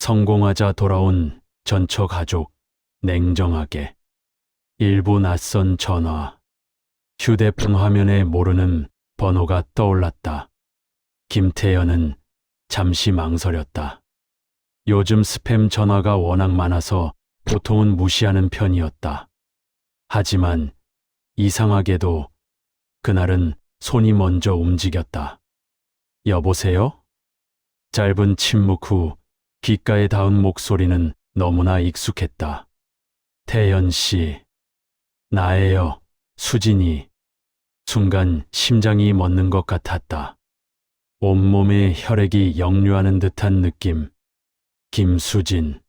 성공하자 돌아온 전처 가족, 냉정하게. 일부 낯선 전화. 휴대폰 화면에 모르는 번호가 떠올랐다. 김태현은 잠시 망설였다. 요즘 스팸 전화가 워낙 많아서 보통은 무시하는 편이었다. 하지만 이상하게도 그날은 손이 먼저 움직였다. 여보세요? 짧은 침묵 후 귓가에 닿은 목소리는 너무나 익숙했다. 태연 씨. 나예요, 수진이. 순간 심장이 멎는 것 같았다. 온몸에 혈액이 역류하는 듯한 느낌. 김수진.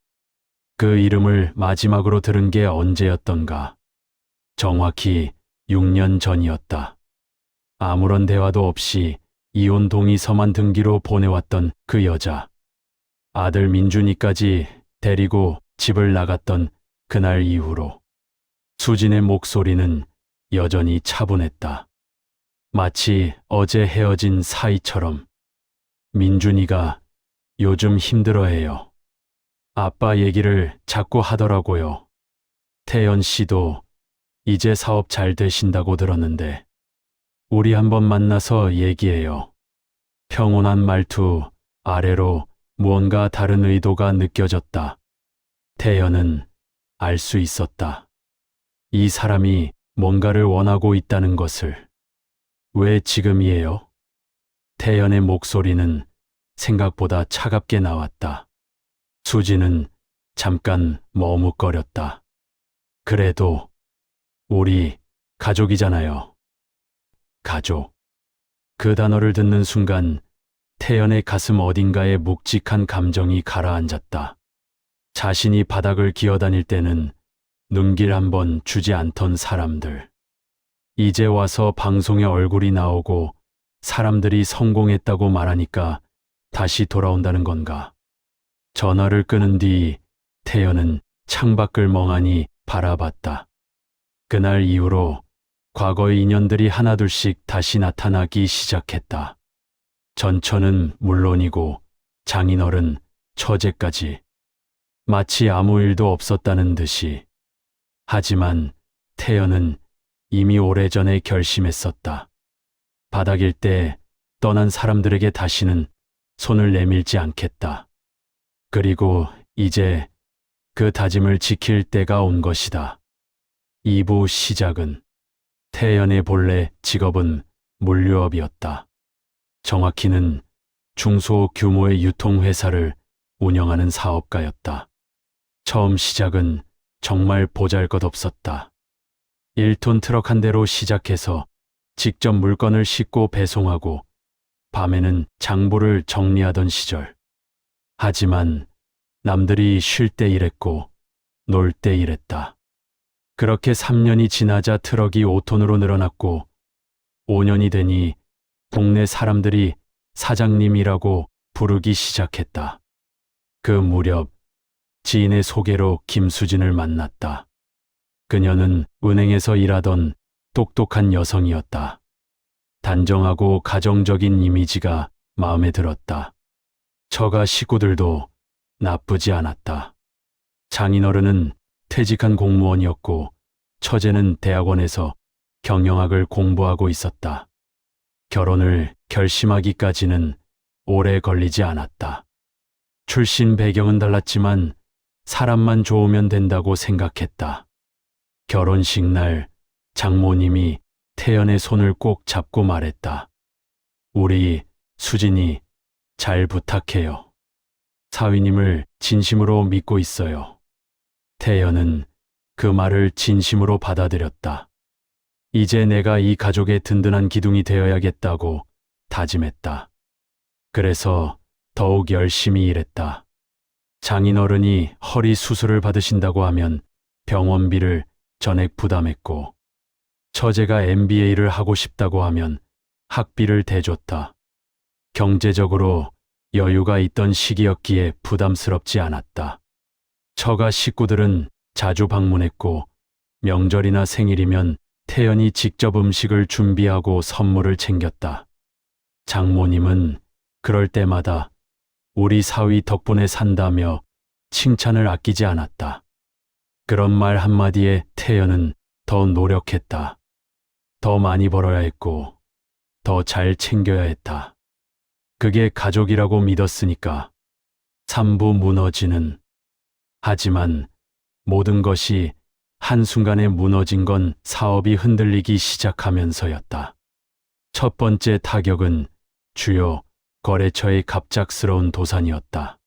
그 이름을 마지막으로 들은 게 언제였던가. 정확히 6년 전이었다. 아무런 대화도 없이 이혼 동의서만 등기로 보내왔던 그 여자. 아들 민준이까지 데리고 집을 나갔던 그날 이후로 수진의 목소리는 여전히 차분했다. 마치 어제 헤어진 사이처럼. 민준이가 요즘 힘들어해요. 아빠 얘기를 자꾸 하더라고요. 태연 씨도 이제 사업 잘 되신다고 들었는데 우리 한번 만나서 얘기해요. 평온한 말투 아래로 무언가 다른 의도가 느껴졌다. 태연은 알 수 있었다. 이 사람이 뭔가를 원하고 있다는 것을. 왜 지금이에요? 태연의 목소리는 생각보다 차갑게 나왔다. 수지는 잠깐 머뭇거렸다. 그래도 우리 가족이잖아요. 가족. 그 단어를 듣는 순간 태연의 가슴 어딘가에 묵직한 감정이 가라앉았다. 자신이 바닥을 기어다닐 때는 눈길 한번 주지 않던 사람들. 이제 와서 방송에 얼굴이 나오고 사람들이 성공했다고 말하니까 다시 돌아온다는 건가. 전화를 끊은 뒤 태연은 창밖을 멍하니 바라봤다. 그날 이후로 과거의 인연들이 하나둘씩 다시 나타나기 시작했다. 전처는 물론이고 장인어른, 처제까지. 마치 아무 일도 없었다는 듯이. 하지만 태연은 이미 오래전에 결심했었다. 바닥일 때 떠난 사람들에게 다시는 손을 내밀지 않겠다. 그리고 이제 그 다짐을 지킬 때가 온 것이다. 2부 시작은 태연의 본래 직업은 물류업이었다. 정확히는 중소규모의 유통회사를 운영하는 사업가였다. 처음 시작은 정말 보잘것없었다. 1톤 트럭 한 대로 시작해서 직접 물건을 싣고 배송하고 밤에는 장부를 정리하던 시절. 하지만 남들이 쉴 때 일했고 놀 때 일했다. 그렇게 3년이 지나자 트럭이 5톤으로 늘어났고 5년이 되니 동네 사람들이 사장님이라고 부르기 시작했다. 그 무렵 지인의 소개로 김수진을 만났다. 그녀는 은행에서 일하던 똑똑한 여성이었다. 단정하고 가정적인 이미지가 마음에 들었다. 처가 식구들도 나쁘지 않았다. 장인어른은 퇴직한 공무원이었고 처제는 대학원에서 경영학을 공부하고 있었다. 결혼을 결심하기까지는 오래 걸리지 않았다. 출신 배경은 달랐지만 사람만 좋으면 된다고 생각했다. 결혼식 날 장모님이 태연의 손을 꼭 잡고 말했다. 우리 수진이 잘 부탁해요. 사위님을 진심으로 믿고 있어요. 태연은 그 말을 진심으로 받아들였다. 이제 내가 이 가족의 든든한 기둥이 되어야겠다고 다짐했다. 그래서 더욱 열심히 일했다. 장인어른이 허리 수술을 받으신다고 하면 병원비를 전액 부담했고, 처제가 MBA를 하고 싶다고 하면 학비를 대줬다. 경제적으로 여유가 있던 시기였기에 부담스럽지 않았다. 처가 식구들은 자주 방문했고 명절이나 생일이면 태연이 직접 음식을 준비하고 선물을 챙겼다. 장모님은 그럴 때마다 우리 사위 덕분에 산다며 칭찬을 아끼지 않았다. 그런 말 한마디에 태연은 더 노력했다. 더 많이 벌어야 했고, 더 잘 챙겨야 했다. 그게 가족이라고 믿었으니까. 삼부 무너지는. 하지만 모든 것이 한순간에 무너진 건 사업이 흔들리기 시작하면서였다. 첫 번째 타격은 주요 거래처의 갑작스러운 도산이었다.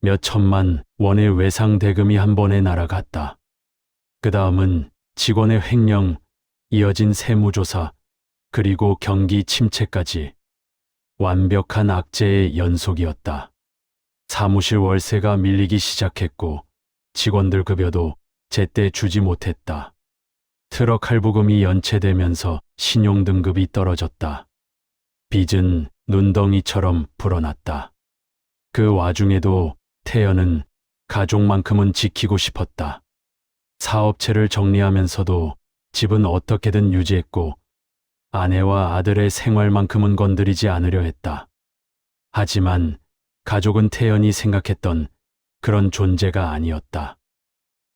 몇 천만 원의 외상 대금이 한 번에 날아갔다. 그 다음은 직원의 횡령, 이어진 세무조사, 그리고 경기 침체까지 완벽한 악재의 연속이었다. 사무실 월세가 밀리기 시작했고 직원들 급여도 제때 주지 못했다. 트럭 할부금이 연체되면서 신용등급이 떨어졌다. 빚은 눈덩이처럼 불어났다. 그 와중에도 태연은 가족만큼은 지키고 싶었다. 사업체를 정리하면서도 집은 어떻게든 유지했고 아내와 아들의 생활만큼은 건드리지 않으려 했다. 하지만 가족은 태연이 생각했던 그런 존재가 아니었다.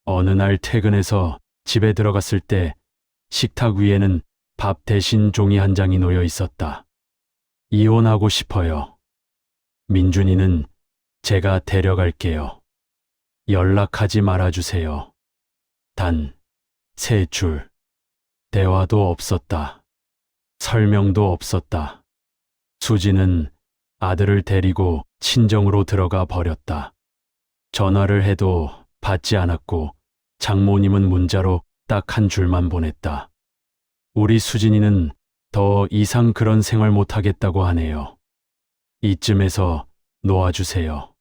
어느 날 퇴근해서 집에 들어갔을 때 식탁 위에는 밥 대신 종이 한 장이 놓여 있었다. 이혼하고 싶어요. 민준이는 제가 데려갈게요. 연락하지 말아주세요. 단 3줄. 대화도 없었다. 설명도 없었다. 수지는 아들을 데리고 친정으로 들어가 버렸다. 전화를 해도 받지 않았고 장모님은 문자로 딱 1줄만 보냈다. 우리 수진이는 더 이상 그런 생활 못하겠다고 하네요. 이쯤에서 놓아주세요.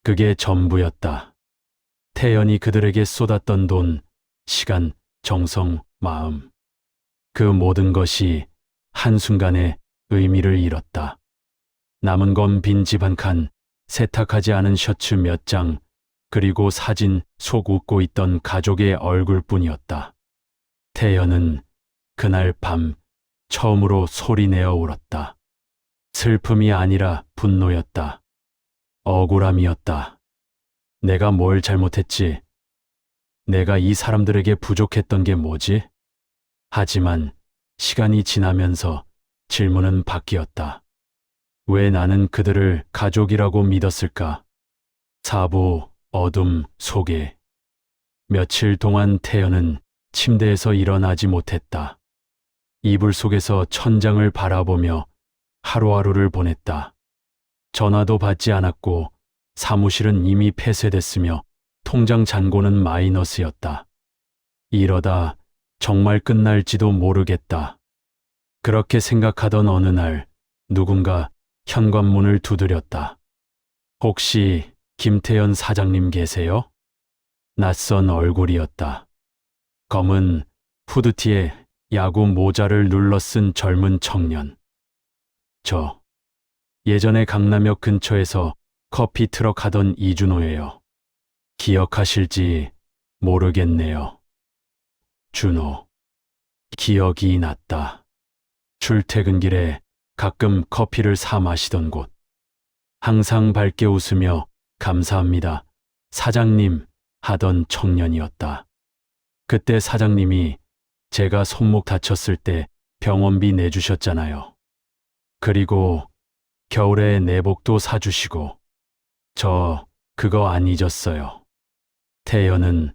그게 전부였다. 태연이 그들에게 쏟았던 돈, 시간, 정성, 마음. 그 모든 것이 한순간에 의미를 잃었다. 남은 건 빈 집 한 칸, 세탁하지 않은 셔츠 몇 장, 그리고 사진 속 웃고 있던 가족의 얼굴뿐이었다. 태연은 그날 밤 처음으로 소리내어 울었다. 슬픔이 아니라 분노였다. 억울함이었다. 내가 뭘 잘못했지? 내가 이 사람들에게 부족했던 게 뭐지? 하지만 시간이 지나면서 질문은 바뀌었다. 왜 나는 그들을 가족이라고 믿었을까? 사부 어둠 속에 며칠 동안 태연은 침대에서 일어나지 못했다. 이불 속에서 천장을 바라보며 하루하루를 보냈다. 전화도 받지 않았고 사무실은 이미 폐쇄됐으며 통장 잔고는 마이너스였다. 이러다 정말 끝날지도 모르겠다. 그렇게 생각하던 어느 날 누군가 현관문을 두드렸다. 혹시 김태연 사장님 계세요? 낯선 얼굴이었다. 검은 후드티에 야구 모자를 눌러 쓴 젊은 청년. 저 예전에 강남역 근처에서 커피 트럭 하던 이준호예요. 기억하실지 모르겠네요. 준호. 기억이 났다. 출퇴근길에 가끔 커피를 사 마시던 곳. 항상 밝게 웃으며 감사합니다. 사장님 하던 청년이었다. 그때 사장님이 제가 손목 다쳤을 때 병원비 내주셨잖아요. 그리고 겨울에 내복도 사주시고. 저 그거 안 잊었어요. 태연은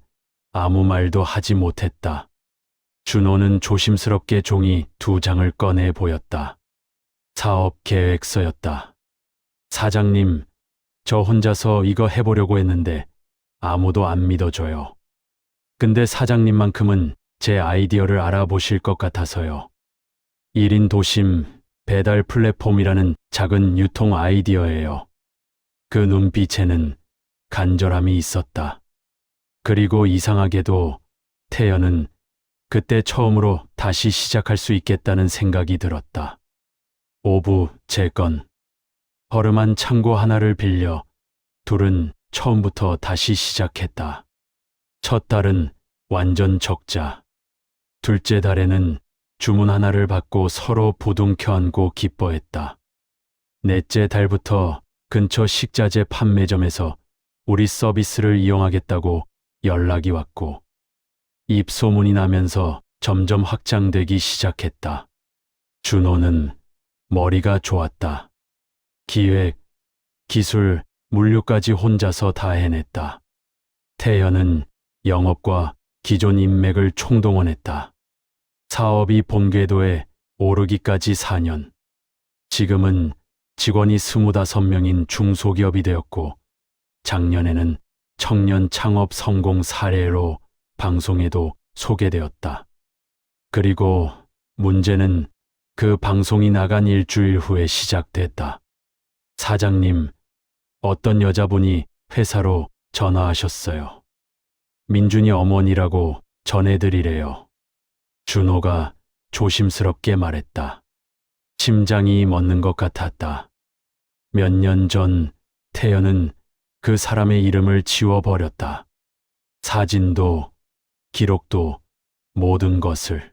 아무 말도 하지 못했다. 준호는 조심스럽게 종이 2장을 꺼내 보였다. 사업 계획서였다. 사장님, 저 혼자서 이거 해보려고 했는데 아무도 안 믿어줘요. 근데 사장님만큼은 제 아이디어를 알아보실 것 같아서요. 1인 도심 배달 플랫폼이라는 작은 유통 아이디어예요. 그 눈빛에는 간절함이 있었다. 그리고 이상하게도 태연은 그때 처음으로 다시 시작할 수 있겠다는 생각이 들었다. 오부 재건. 허름한 창고 하나를 빌려 둘은 처음부터 다시 시작했다. 첫 달은 완전 적자. 둘째 달에는 주문 하나를 받고 서로 부둥켜 안고 기뻐했다. 넷째 달부터 근처 식자재 판매점에서 우리 서비스를 이용하겠다고 연락이 왔고, 입소문이 나면서 점점 확장되기 시작했다. 준호는 머리가 좋았다. 기획, 기술, 물류까지 혼자서 다 해냈다. 태연은 영업과 기존 인맥을 총동원했다. 사업이 본궤도에 오르기까지 4년. 지금은 직원이 25명인 중소기업이 되었고, 작년에는 청년 창업 성공 사례로 방송에도 소개되었다. 그리고 문제는 그 방송이 나간 일주일 후에 시작됐다. 사장님, 어떤 여자분이 회사로 전화하셨어요. 민준이 어머니라고 전해드리래요. 준호가 조심스럽게 말했다. 심장이 멎는 것 같았다. 몇 년 전 태연은 그 사람의 이름을 지워버렸다. 사진도, 기록도, 모든 것을.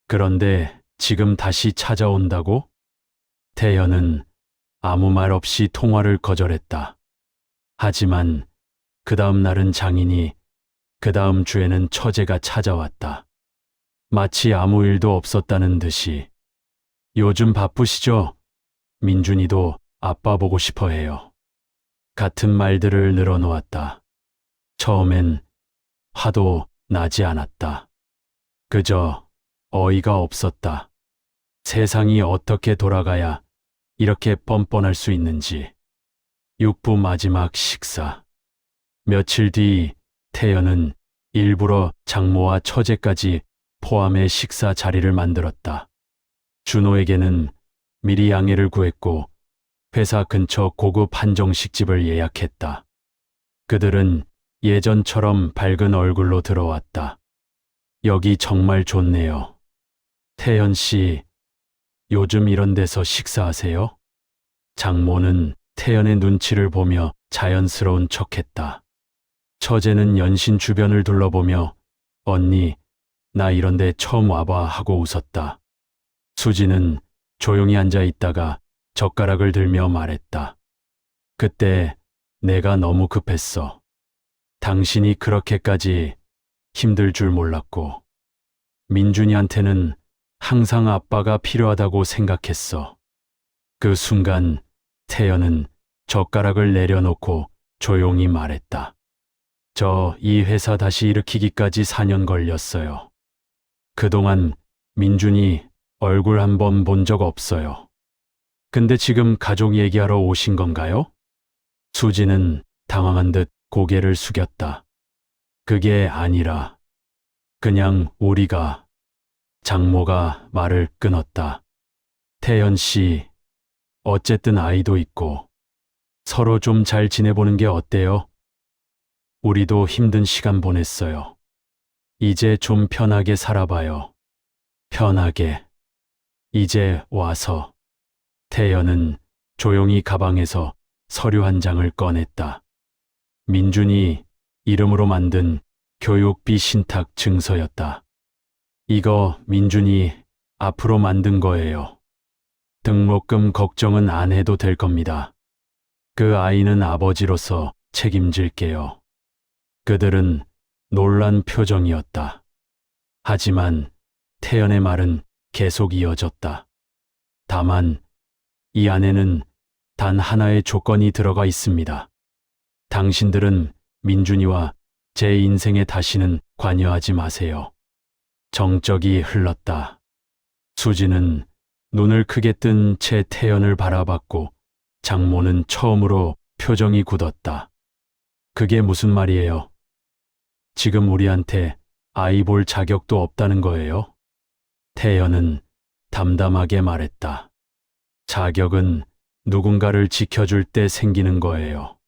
그런데 지금 다시 찾아온다고? 태연은 아무 말 없이 통화를 거절했다. 하지만 그 다음 날은 장인이, 그 다음 주에는 처제가 찾아왔다. 마치 아무 일도 없었다는 듯이. 요즘 바쁘시죠? 민준이도 아빠 보고 싶어 해요. 같은 말들을 늘어놓았다. 처음엔 화도 나지 않았다. 그저 어이가 없었다. 세상이 어떻게 돌아가야 이렇게 뻔뻔할 수 있는지. 육부 마지막 식사. 며칠 뒤 태연은 일부러 장모와 처제까지 포함해 식사 자리를 만들었다. 준호에게는 미리 양해를 구했고 회사 근처 고급 한정식집을 예약했다. 그들은 예전처럼 밝은 얼굴로 들어왔다. 여기 정말 좋네요. 태연 씨, 요즘 이런 데서 식사하세요? 장모는 태연의 눈치를 보며 자연스러운 척했다. 처제는 연신 주변을 둘러보며 언니, 나 이런 데 처음 와봐 하고 웃었다. 수지는 조용히 앉아 있다가 젓가락을 들며 말했다. 그때 내가 너무 급했어. 당신이 그렇게까지 힘들 줄 몰랐고. 민준이한테는 항상 아빠가 필요하다고 생각했어. 그 순간 태연은 젓가락을 내려놓고 조용히 말했다. 저 이 회사 다시 일으키기까지 4년 걸렸어요. 그동안 민준이 얼굴 한 번 본 적 없어요. 근데 지금 가족 얘기하러 오신 건가요? 수지는 당황한 듯 고개를 숙였다. 그게 아니라 그냥 우리가. 장모가 말을 끊었다. 태연 씨, 어쨌든 아이도 있고 서로 좀 잘 지내보는 게 어때요? 우리도 힘든 시간 보냈어요. 이제 좀 편하게 살아봐요. 편하게. 이제 와서. 태연은 조용히 가방에서 서류 한 장을 꺼냈다. 민준이 이름으로 만든 교육비 신탁 증서였다. 이거 민준이 앞으로 만든 거예요. 등록금 걱정은 안 해도 될 겁니다. 그 아이는 아버지로서 책임질게요. 그들은 놀란 표정이었다. 하지만 태연의 말은 계속 이어졌다. 다만 이 안에는 단 하나의 조건이 들어가 있습니다. 당신들은 민준이와 제 인생에 다시는 관여하지 마세요. 정적이 흘렀다. 수지는 눈을 크게 뜬 채 태연을 바라봤고 장모는 처음으로 표정이 굳었다. 그게 무슨 말이에요? 지금 우리한테 아이 볼 자격도 없다는 거예요? 태연은 담담하게 말했다. 자격은 누군가를 지켜줄 때 생기는 거예요.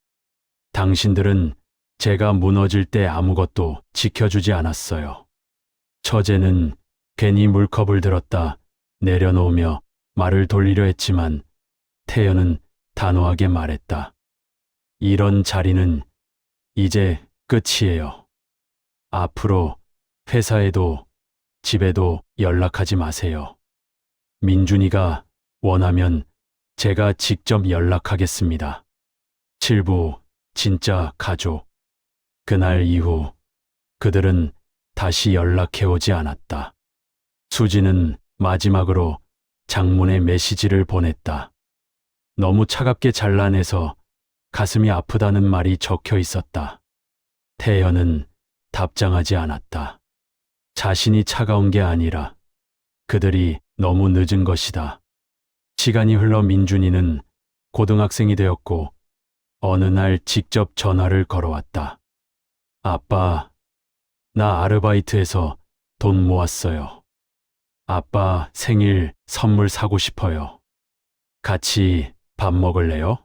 당신들은 제가 무너질 때 아무것도 지켜주지 않았어요. 처제는 괜히 물컵을 들었다 내려놓으며 말을 돌리려 했지만 태연은 단호하게 말했다. 이런 자리는 이제 끝이에요. 앞으로 회사에도 집에도 연락하지 마세요. 민준이가 원하면 제가 직접 연락하겠습니다. 7부 진짜 가족. 그날 이후 그들은 다시 연락해오지 않았다. 수지는 마지막으로 장문의 메시지를 보냈다. 너무 차갑게 잘라내서 가슴이 아프다는 말이 적혀 있었다. 태연은 답장하지 않았다. 자신이 차가운 게 아니라 그들이 너무 늦은 것이다. 시간이 흘러 민준이는 고등학생이 되었고 어느 날 직접 전화를 걸어왔다. 아빠, 나 아르바이트해서 돈 모았어요. 아빠 생일 선물 사고 싶어요. 같이 밥 먹을래요?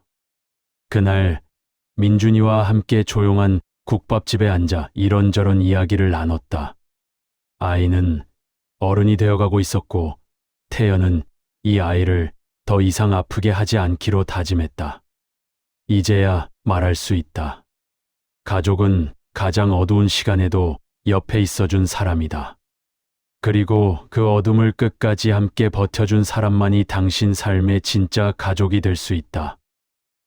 그날 민준이와 함께 조용한 국밥집에 앉아 이런저런 이야기를 나눴다. 아이는 어른이 되어가고 있었고 태연은 이 아이를 더 이상 아프게 하지 않기로 다짐했다. 이제야 말할 수 있다. 가족은 가장 어두운 시간에도 옆에 있어준 사람이다. 그리고 그 어둠을 끝까지 함께 버텨준 사람만이 당신 삶의 진짜 가족이 될 수 있다.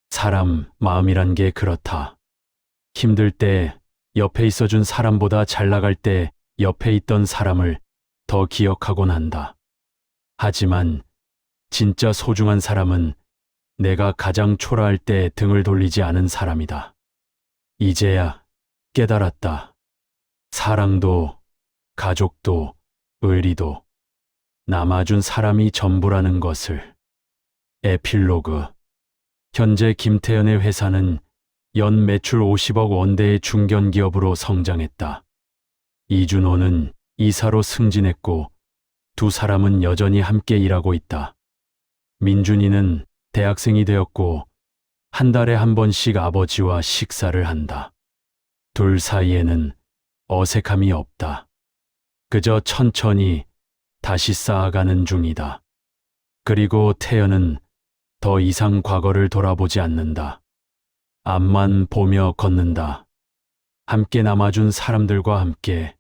사람 마음이란 게 그렇다. 힘들 때 옆에 있어준 사람보다 잘 나갈 때 옆에 있던 사람을 더 기억하곤 한다. 하지만 진짜 소중한 사람은 내가 가장 초라할 때 등을 돌리지 않은 사람이다. 이제야 깨달았다. 사랑도, 가족도, 의리도 남아준 사람이 전부라는 것을. 에필로그. 현재 김태연의 회사는 연 매출 50억 원대의 중견기업으로 성장했다. 이준호는 이사로 승진했고 두 사람은 여전히 함께 일하고 있다. 민준이는 대학생이 되었고 한 달에 한 번씩 아버지와 식사를 한다. 둘 사이에는 어색함이 없다. 그저 천천히 다시 쌓아가는 중이다. 그리고 태연은 더 이상 과거를 돌아보지 않는다. 앞만 보며 걷는다. 함께 남아준 사람들과 함께.